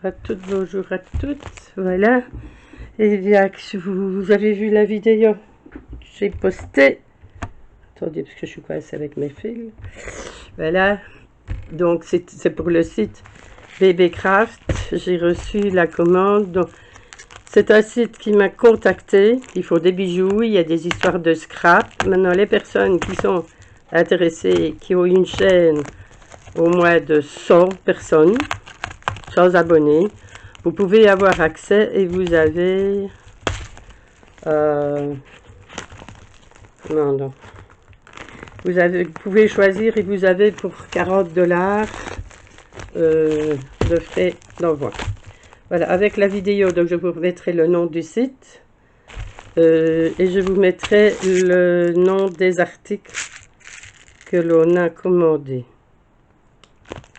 à toutes, bonjour à toutes. Voilà. Et bien, vous avez vu la vidéo que j'ai postée. Attendez, parce que je suis coincée avec mes fils. Voilà. Donc, c'est pour le site Babycraft. J'ai reçu la commande. Donc, c'est un site qui m'a contacté. Il faut des bijoux, il y a des histoires de scrap. Maintenant, les personnes qui sont intéressées, qui ont une chaîne au moins de 100 personnes, 100 abonnés, vous pouvez avoir accès et vous avez non, vous pouvez choisir et vous avez pour 40 $ de frais d'envoi. Voilà, avec la vidéo, donc je vous mettrai le nom du site et je vous mettrai le nom des articles que l'on a commandés.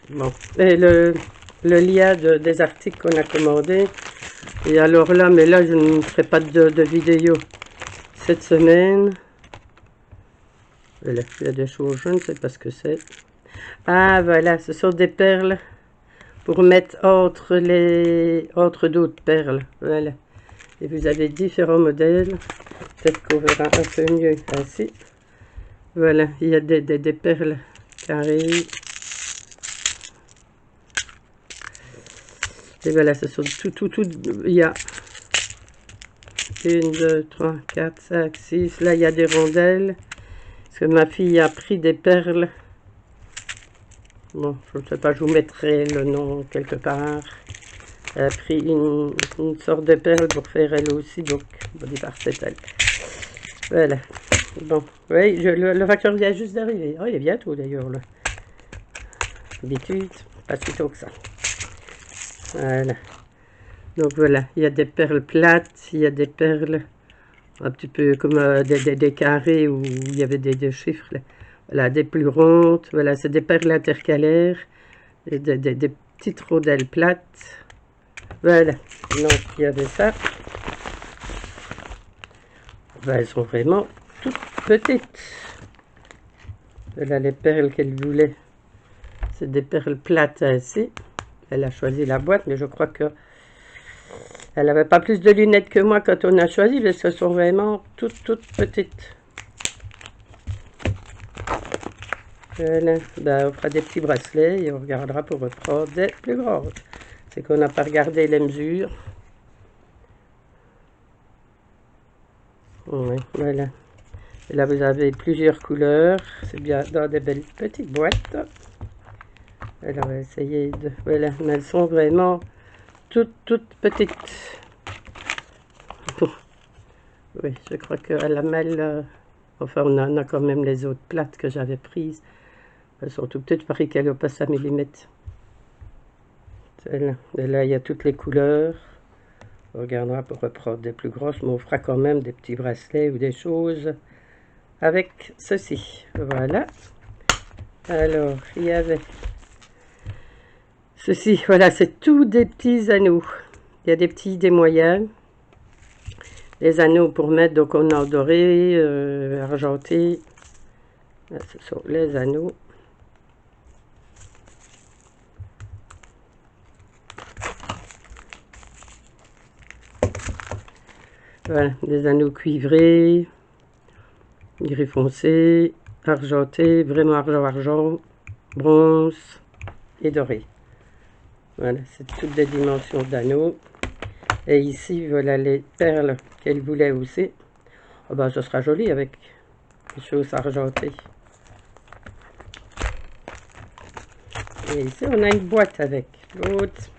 Bon, et le lien des articles qu'on a commandés. Et alors là, mais là, je ne ferai pas de vidéo cette semaine. Voilà, il y a des choses, je ne sais pas ce que c'est. Ah, voilà, ce sont des perles pour mettre entre d'autres perles. Voilà. Et vous avez différents modèles. Peut-être qu'on verra un peu mieux ainsi. Voilà, il y a des perles carrées. Et voilà, ce sont tout, il y a 1, 2, 3, 4, 5, 6. Là, il y a des rondelles. Parce que ma fille a pris des perles. Bon, je ne sais pas, je vous mettrai le nom quelque part. Elle a pris une sorte de perle pour faire elle aussi. Donc, au départ, c'est elle. Voilà. Bon, oui, le facteur vient juste d'arriver. Oh, il est bientôt d'ailleurs, là. D'habitude, pas si tôt que ça. Voilà. Donc voilà, il y a des perles plates, il y a des perles un petit peu comme des carrés où il y avait des chiffres. Là. Voilà, des plus rondes. Voilà, c'est des perles intercalaires, et des petites rondelles plates. Voilà, donc il y avait ça. Ben, elles sont vraiment toutes petites. Voilà les perles qu'elle voulait. C'est des perles plates ainsi. Elle a choisi la boîte, mais je crois que elle n'avait pas plus de lunettes que moi quand on a choisi, parce que ce sont vraiment toutes petites. Voilà, ben, on fera des petits bracelets et on regardera pour reprendre des plus grandes. C'est qu'on n'a pas regardé les mesures. Oui, voilà. Et là, vous avez plusieurs couleurs. C'est bien dans des belles petites boîtes. Alors, on va essayer de... Voilà, mais elles sont vraiment toutes petites. Oui, je crois que la malle... Enfin, on en a quand même les autres plates que j'avais prises. Elles sont toutes petites, pareil qu'elles n'ont pas 5 mm. Celle-là. Et là, il y a toutes les couleurs. On regardera pour reprendre des plus grosses, mais on fera quand même des petits bracelets ou des choses avec ceci. Voilà. Alors, il y avait ceci. Voilà, c'est tous des petits anneaux. Il y a des petits, des moyens. Les anneaux pour mettre, donc on a doré, argenté. Là, ce sont les anneaux. Voilà, des anneaux cuivrés, gris foncé, argenté, vraiment argent, bronze et doré. Voilà, c'est toutes des dimensions d'anneaux. Et ici, voilà les perles qu'elle voulait aussi. Oh ben, ce sera joli avec des choses argentées. Et ici, on a une boîte avec l'autre.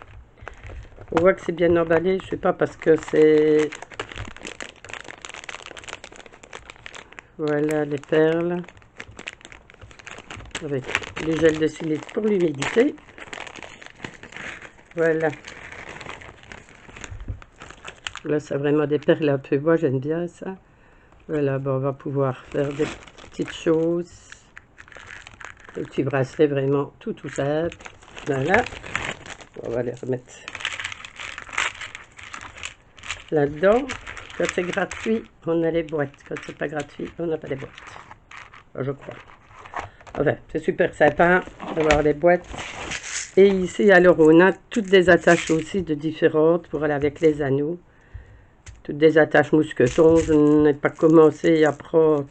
On voit que c'est bien emballé. Je sais pas parce que c'est... Voilà les perles. Avec les gels de silice pour l'humidité. Voilà. Là, c'est vraiment des perles un peu bois. J'aime bien ça. Voilà, bon, on va pouvoir faire des petites choses. Des petits bracelets vraiment tout simple. Voilà. On va les remettre là-dedans. Quand c'est gratuit, on a les boîtes. Quand c'est pas gratuit, on n'a pas les boîtes. Enfin, je crois. Enfin, c'est super sympa d'avoir les boîtes. Et ici, alors, on a toutes des attaches aussi de différentes pour aller avec les anneaux. Toutes des attaches mousquetons. Je n'ai pas commencé à prendre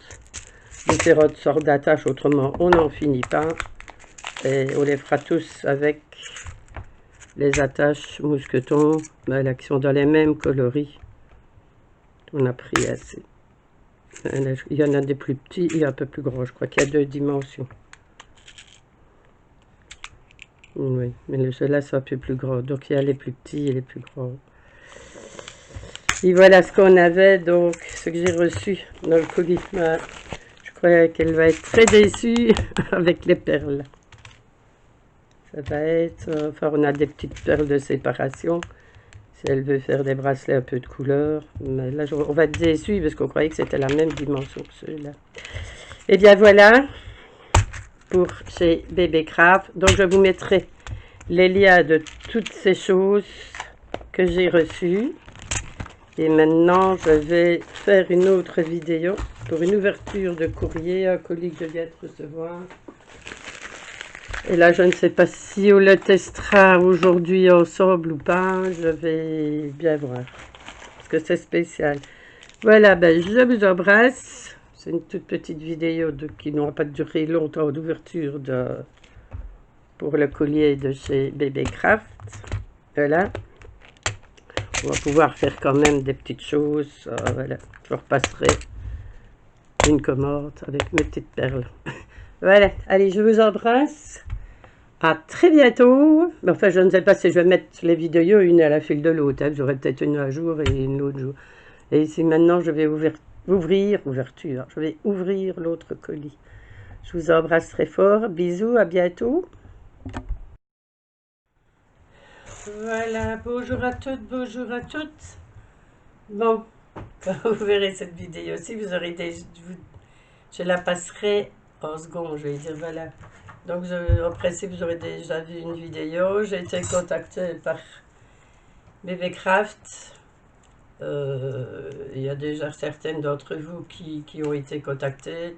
différentes sortes d'attaches, autrement on n'en finit pas. Et on les fera tous avec les attaches mousquetons, là, qui sont dans les mêmes coloris. On a pris assez. Il y en a des plus petits et un peu plus grands. Je crois qu'il y a 2 dimensions. Oui, mais ceux-là sont un peu plus grands. Donc il y a les plus petits et les plus grands. Et voilà ce qu'on avait, donc ce que j'ai reçu dans le colis. Je crois qu'elle va être très déçue avec les perles. Ça va être... Enfin, on a des petites perles de séparation. Si elle veut faire des bracelets un peu de couleur. Mais là, on va être déçu parce qu'on croyait que c'était la même dimension que ceux-là. Et bien voilà pour chez Bébécraft. Donc je vous mettrai les liens de toutes ces choses que j'ai reçues. Et maintenant, je vais faire une autre vidéo pour une ouverture de courrier, un colis que je viens de recevoir. Et là, je ne sais pas si on le testera aujourd'hui ensemble ou pas. Je vais bien voir. Parce que c'est spécial. Voilà, ben, je vous embrasse. C'est une toute petite vidéo qui n'aura pas duré longtemps d'ouverture pour le collier de chez Bébécraft. Voilà. On va pouvoir faire quand même des petites choses. Voilà. Je repasserai une commande avec mes petites perles. Voilà. Allez, je vous embrasse. À très bientôt. Enfin, je ne sais pas si je vais mettre les vidéos une à la file de l'autre. Hein. J'aurai peut-être une un jour et une l'autre jour. Et ici, maintenant, je vais je vais ouvrir l'autre colis. Je vous embrasse très fort. Bisous, à bientôt. Voilà, bonjour à toutes, bonjour à toutes. Bon, quand vous verrez cette vidéo aussi, vous aurez je la passerai en seconde, je vais dire voilà. Donc en principe, vous aurez déjà vu une vidéo. J'ai été contactée par Bébécraft. Il y a déjà certaines d'entre vous qui ont été contactées.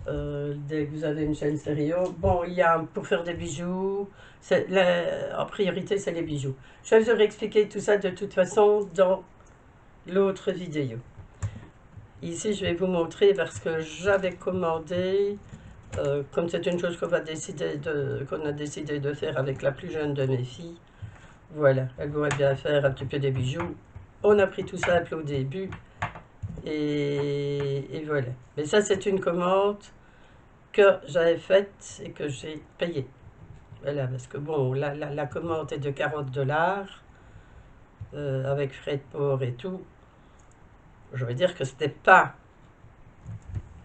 Dès que vous avez une chaîne stéréo. Bon, il y a pour faire des bijoux, en priorité c'est les bijoux. Je vais vous réexpliquer tout ça de toute façon dans l'autre vidéo. Ici je vais vous montrer parce que j'avais commandé, comme c'est une chose qu'on a décidé de faire avec la plus jeune de mes filles. Voilà, elle voudrait bien faire un petit peu des bijoux. On a pris tout simple au début. Et voilà. Mais ça c'est une commande que j'avais faite et que j'ai payée. Voilà, parce que bon, la commande est de 40 $, avec frais de port et tout. Je veux dire que ce n'était pas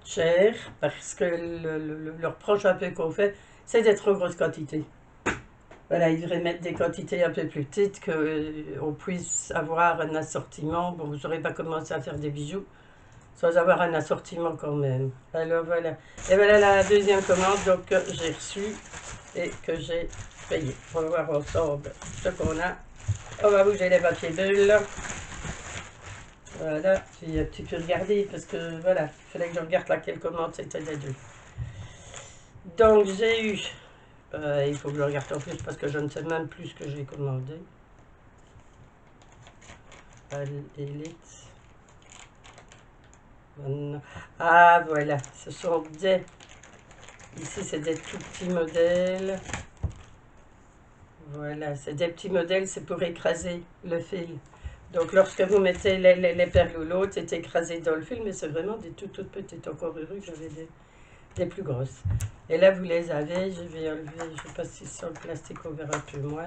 cher, parce que le reproche un peu qu'on fait, c'est d'être trop grosse quantité. Voilà, ils devraient mettre des quantités un peu plus petites, qu'on puisse avoir un assortiment. Bon, vous n'aurez pas commencé à faire des bijoux sans avoir un assortiment quand même. Alors voilà. Et voilà la deuxième commande donc, que j'ai reçue et que j'ai payée. On va voir ensemble ce qu'on a. On va bouger les papiers bulles. Voilà, j'ai un petit peu regardé parce que voilà, il fallait que je regarde laquelle commande c'était des deux. Donc j'ai eu, il faut que je regarde en plus parce que je ne sais même plus ce que j'ai commandé. Elite. Ah voilà, ce sont des... Ici c'est des tout petits modèles. Voilà, c'est des petits modèles, c'est pour écraser le fil. Donc lorsque vous mettez les perles ou l'autre, c'est écrasé dans le fil, mais c'est vraiment des toutes petites. Encore heureux que j'avais des plus grosses. Et là vous les avez, je vais enlever, je ne sais pas si sur le plastique on verra un peu moins.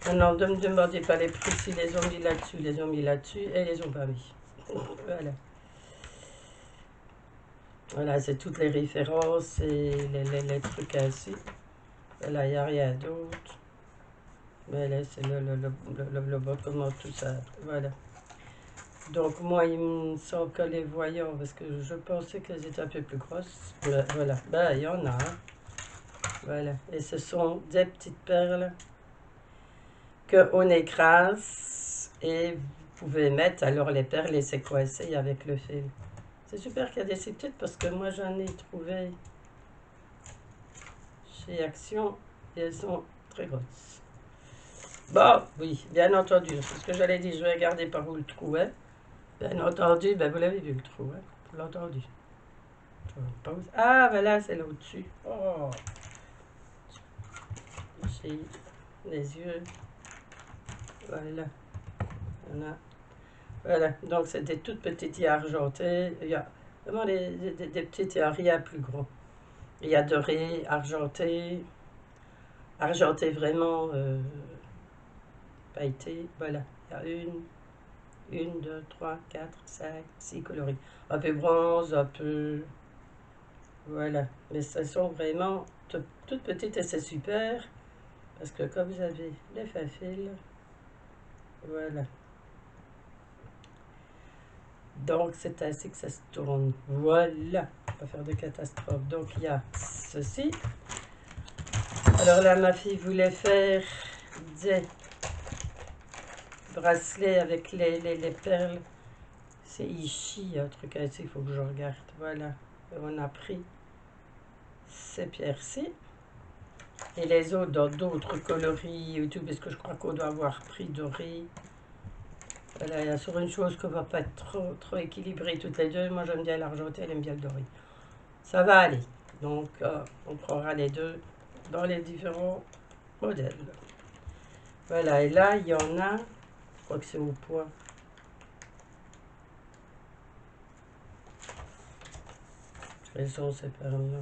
Maintenant, ne me demandez pas les prix, s'ils les ont mis là-dessus, les ont mis là-dessus et les ont pas mis. Voilà. Voilà, c'est toutes les références et les trucs ainsi. Là, il n'y a rien d'autre. Mais là, c'est le bottement, tout ça. Voilà. Donc, moi, il me semble que les voyants, parce que je pensais qu'elles étaient un peu plus grosses. Voilà. Ben, il y en a. Hein. Voilà. Et ce sont des petites perles qu'on écrase. Et vous pouvez mettre alors les perles et c'est coincé avec le fil. C'est super qu'il y a des si petites parce que moi, j'en ai trouvé chez Action. Et elles sont très grosse. Bon, oui, bien entendu. C'est ce que j'allais dire. Je vais regarder par où le trou est. Bien entendu, ben vous l'avez vu le trou, hein? Vous l'avez entendu. Ah, ben là, c'est là au-dessus. Oh! Ici, les yeux. Voilà. Voilà. Donc, c'est des toutes petites et argentées. Il y a vraiment des petites et rien plus gros. Il y a doré, argenté. Argenté vraiment pailleté. Voilà. Il y a une, deux, trois, quatre, cinq, six coloris. Un peu bronze, un peu... Voilà. Mais elles sont vraiment toutes petites et c'est super. Parce que comme vous avez les fins fils, voilà. Donc c'est ainsi que ça se tourne. Voilà. Pas faire de catastrophe. Donc il y a ceci. Alors là, ma fille voulait faire des bracelets avec les perles. C'est Ishi, un truc ainsi, il faut que je regarde. Voilà. Et on a pris ces pierres-ci. Et les autres dans d'autres coloris et tout, parce que je crois qu'on doit avoir pris doré. Voilà, il y a sur une chose qu'on ne va pas être trop équilibré toutes les deux. Moi, j'aime bien l'argenté, elle aime bien le doré. Ça va aller. Donc, on prendra les deux dans les différents modèles. Voilà, et là, il y en a, je crois que c'est au poids. Quelles sont ces perles-là?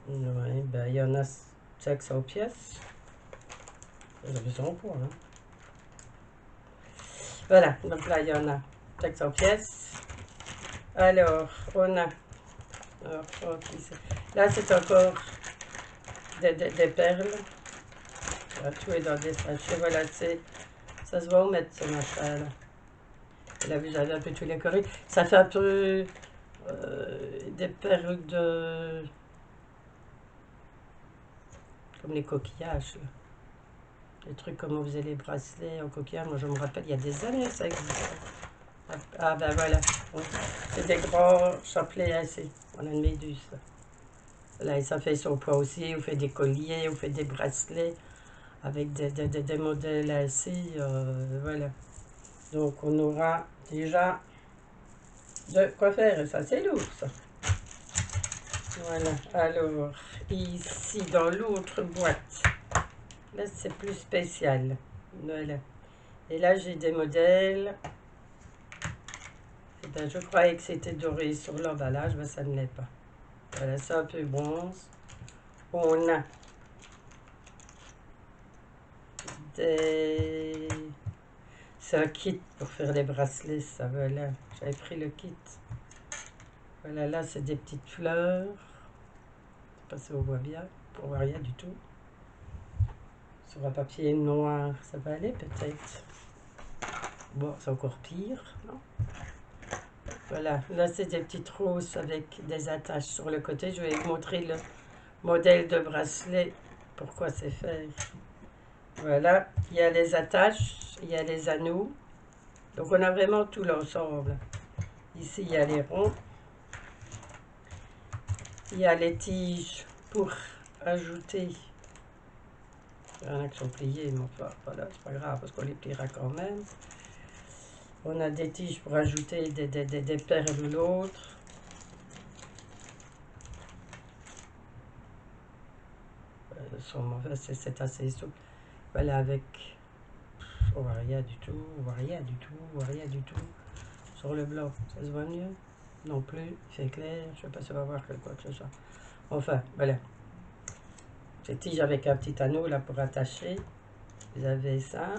Ouais, ben, il y en a 500 pièces. J'avais son poids, hein. Voilà, donc là, il y en a 500 pièces. Alors, on a... Alors, là, c'est encore des perles. Tout est dans des sachets. Voilà, ça se va où mettre ce machin-là. Là, vous avez un peu tous les coloris. Ça fait un peu des perles de... Comme les coquillages, là. Les trucs comme on faisait les bracelets en coquillage. Moi, je me rappelle, il y a des années, ça existait. Ah, ben voilà. C'est des grands chapelets ainsi. On a une méduse, là. Là, et ça fait son poids aussi. On fait des colliers, on fait des bracelets avec des modèles ainsi. Voilà. Donc, on aura déjà de quoi faire. Et ça, c'est lourd, ça. Voilà. Alors, ici, dans l'autre boîte, là, c'est plus spécial. Voilà. Et là, j'ai des modèles. Et ben, je croyais que c'était doré sur l'emballage, mais ça ne l'est pas. Voilà, c'est un peu bronze. On a des... C'est un kit pour faire les bracelets, ça, voilà. J'avais pris le kit. Voilà, là, c'est des petites fleurs. Je sais pas si on voit bien. On voit rien du tout. Sur un papier noir, ça va aller peut-être. Bon, c'est encore pire, non? Voilà, là, c'est des petites roses avec des attaches sur le côté. Je vais vous montrer le modèle de bracelet, pourquoi c'est fait. Voilà, il y a les attaches, il y a les anneaux. Donc, on a vraiment tout l'ensemble. Ici, il y a les ronds. Il y a les tiges pour ajouter. Il y en a qui sont pliés, mais enfin, voilà, c'est pas grave parce qu'on les pliera quand même. On a des tiges pour ajouter des perles ou l'autre. C'est assez souple. Voilà, avec... On voit rien du tout, on voit rien du tout, on voit rien du tout. Sur le blanc, ça se voit mieux? Non plus, c'est clair, je ne sais pas si on va voir quoi que ce soit. Enfin, voilà. Ces tiges avec un petit anneau là pour attacher. Vous avez ça.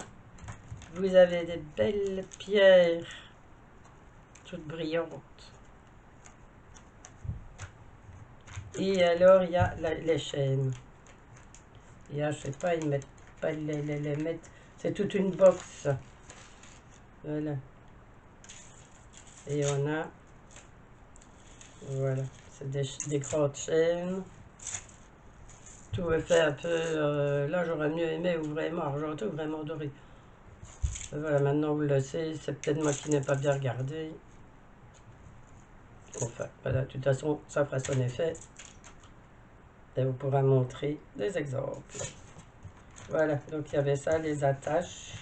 Vous avez des belles pierres, toutes brillantes. Et alors, il y a les chaînes. Il y a, je sais pas, ils mettent pas les mettre. C'est toute une box. Voilà. Et on a, voilà, c'est des grandes chaînes. Tout est fait un peu, là j'aurais mieux aimé ou vraiment argenté ou vraiment doré. Et voilà, maintenant vous le savez, c'est peut-être moi qui n'ai pas bien regardé. Enfin, voilà, de toute façon, ça fera son effet. Et vous pourrez montrer des exemples. Voilà, donc il y avait ça, les attaches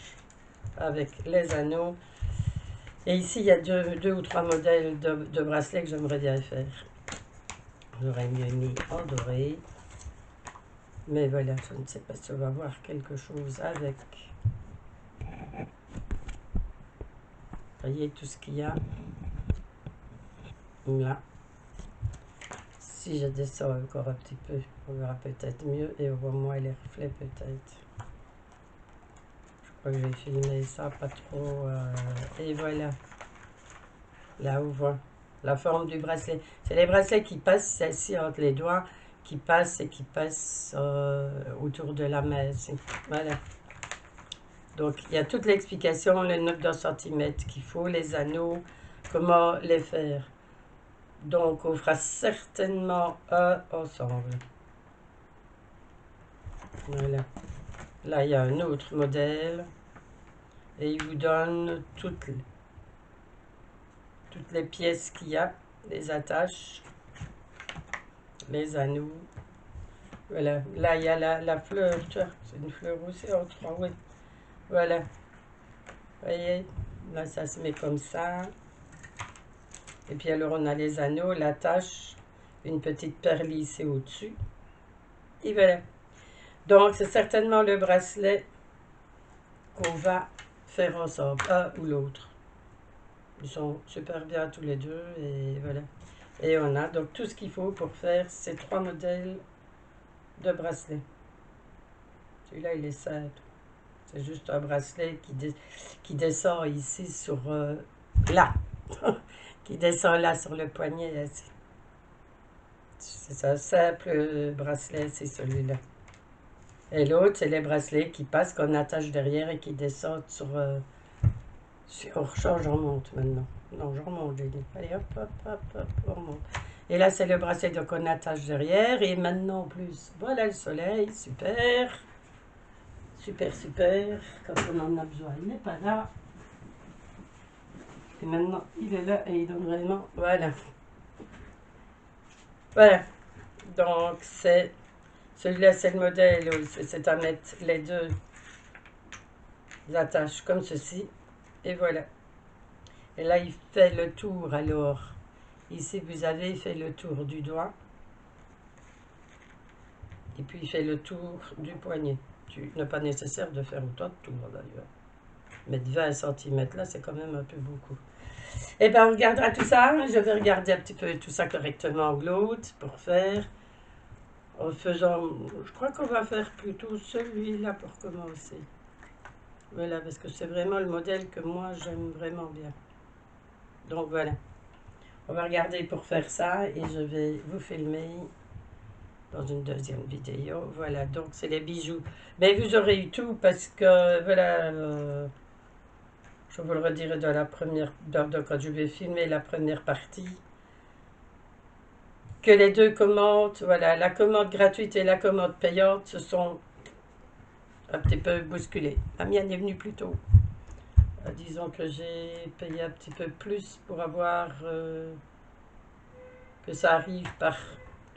avec les anneaux. Et ici, il y a deux ou trois modèles de bracelets que j'aimerais bien faire. J'aurais mieux mis en doré. Mais voilà, je ne sais pas si on va voir quelque chose avec. Vous voyez tout ce qu'il y a là. Si je descends encore un petit peu, on verra peut-être mieux et on voit moins les reflets peut-être. Je crois que j'ai filmé ça pas trop. Et voilà. Là on voit la forme du bracelet. C'est les bracelets qui passent, celle-ci entre les doigts, qui passent et qui passent autour de la main. Voilà. Donc il y a toute l'explication, les notes d'un centimètre qu'il faut, les anneaux, comment les faire. Donc on fera certainement un ensemble. Voilà. Là il y a un autre modèle et il vous donne toutes les pièces qu'il y a, les attaches, les anneaux. Voilà, là il y a la fleur, c'est une fleur aussi en trois, oui. Voilà, vous voyez, là ça se met comme ça. Et puis alors on a les anneaux, l'attache, une petite perle ici au-dessus. Et voilà. Donc c'est certainement le bracelet qu'on va faire ensemble, un ou l'autre. Ils sont super bien tous les deux et voilà. Et on a donc tout ce qu'il faut pour faire ces trois modèles de bracelets. Celui-là il est simple. C'est juste un bracelet qui descend ici sur là. Qui descend là sur le poignet. C'est un simple bracelet, c'est celui-là. Et l'autre, c'est les bracelets qui passent, qu'on attache derrière et qui descendent sur... on rechange, on remonte maintenant. Non, je remonte, j'ai dit. Allez, hop, hop, hop, hop, on remonte. Et là, c'est le bracelet qu'on attache derrière. Et maintenant, en plus, voilà le soleil, super. Super, super. Quand on en a besoin, il n'est pas là. Et maintenant, il est là et il donne vraiment... Voilà. Voilà. Donc, c'est... Celui-là, c'est le modèle. C'est à mettre les deux attaches comme ceci. Et voilà. Et là, il fait le tour. Alors, ici, vous avez fait le tour du doigt. Et puis, il fait le tour du poignet. Il n'est pas nécessaire de faire autant de tours, d'ailleurs. Mettre 20 cm, là, c'est quand même un peu beaucoup. Et bien, on regardera tout ça. Je vais regarder un petit peu tout ça correctement en l'autre pour faire. En faisant... Je crois qu'on va faire plutôt celui-là pour commencer. Voilà, parce que c'est vraiment le modèle que moi, j'aime vraiment bien. Donc, voilà. On va regarder pour faire ça et je vais vous filmer dans une deuxième vidéo. Voilà, donc c'est les bijoux. Mais vous aurez eu tout parce que, voilà, je vous le redirai dans la première, quand je vais filmer la première partie, que les deux commandes, voilà, la commande gratuite et la commande payante se sont un petit peu bousculées. La mienne est venue plus tôt. Disons que j'ai payé un petit peu plus pour avoir... que ça arrive par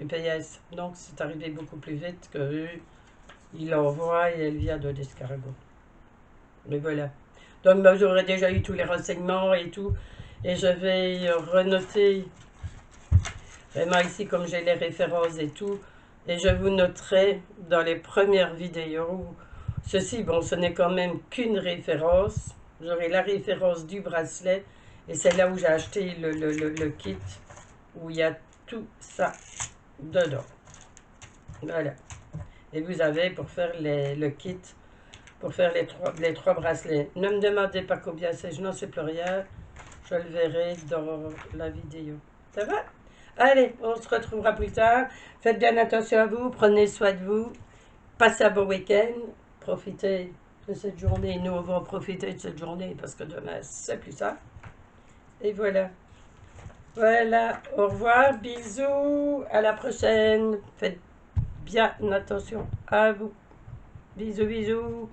UPS. Donc, c'est arrivé beaucoup plus vite que eux. Il l'envoie et elle vient de l'escargot. Mais voilà. Donc, moi, j'aurais déjà eu tous les renseignements et tout. Et je vais renoter vraiment ici, comme j'ai les références et tout. Et je vous noterai dans les premières vidéos. Ceci, bon, ce n'est quand même qu'une référence. J'aurai la référence du bracelet. Et c'est là où j'ai acheté le kit. Où il y a tout ça dedans. Voilà. Et vous avez pour faire le kit, pour faire les trois bracelets. Ne me demandez pas combien c'est, je n'en sais plus rien. Je le verrai dans la vidéo. Ça va? Allez, on se retrouvera plus tard. Faites bien attention à vous, prenez soin de vous. Passez un bon week-end. Profitez de cette journée. Nous, on va profiter de cette journée parce que demain, c'est plus ça. Et voilà. Voilà, au revoir, bisous, à la prochaine. Faites bien attention à vous. Bisous, bisous.